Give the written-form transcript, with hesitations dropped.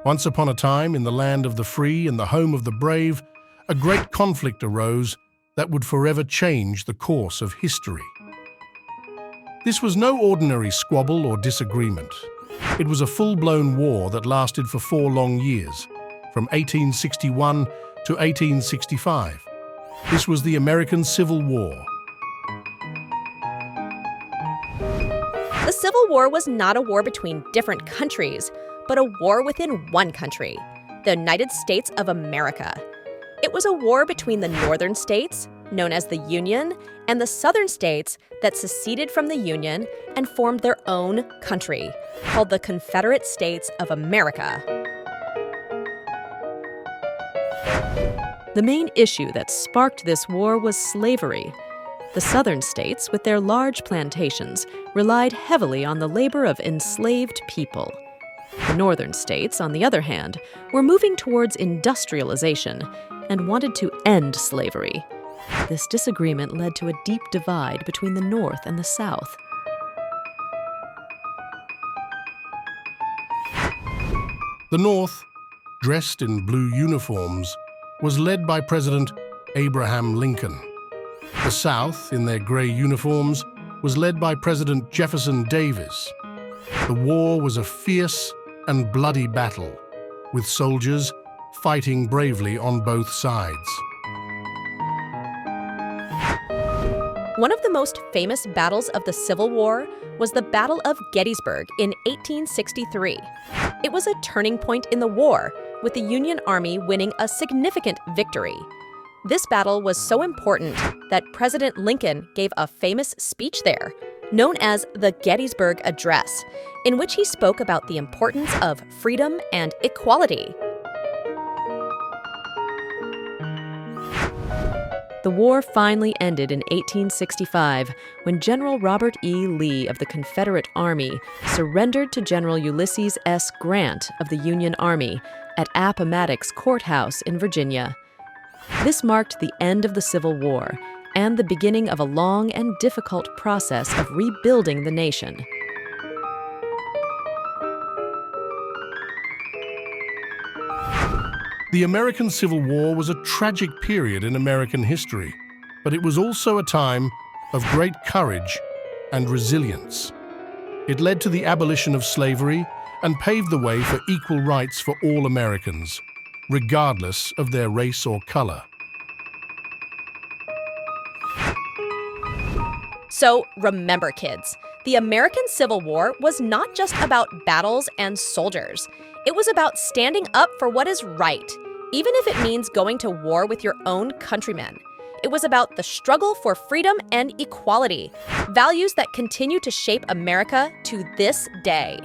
Once upon a time, in the land of the free and the home of the brave, a great conflict arose that would forever change the course of history. This was no ordinary squabble or disagreement. It was a full-blown war that lasted for 4 long years, from 1861 to 1865. This was the American Civil War. The Civil War was not a war between different countries, but a war within one country, the United States of America. It was a war between the northern states, known as the Union, and the southern states that seceded from the Union and formed their own country, called the Confederate States of America. The main issue that sparked this war was slavery. The southern states, with their large plantations, relied heavily on the labor of enslaved people. The northern states, on the other hand, were moving towards industrialization and wanted to end slavery. This disagreement led to a deep divide between the North and the South. The North, dressed in blue uniforms, was led by President Abraham Lincoln. The South, in their gray uniforms, was led by President Jefferson Davis. The war was a fierce and bloody battle, with soldiers fighting bravely on both sides. One of the most famous battles of the Civil War was the Battle of Gettysburg in 1863. It was a turning point in the war, with the Union Army winning a significant victory. This battle was so important that President Lincoln gave a famous speech there, known as the Gettysburg Address, in which he spoke about the importance of freedom and equality. The war finally ended in 1865 when General Robert E. Lee of the Confederate Army surrendered to General Ulysses S. Grant of the Union Army at Appomattox Courthouse in Virginia. This marked the end of the Civil War and the beginning of a long and difficult process of rebuilding the nation. The American Civil War was a tragic period in American history, but it was also a time of great courage and resilience. It led to the abolition of slavery and paved the way for equal rights for all Americans, regardless of their race or color. So remember, kids, the American Civil War was not just about battles and soldiers. It was about standing up for what is right, even if it means going to war with your own countrymen. It was about the struggle for freedom and equality, values that continue to shape America to this day.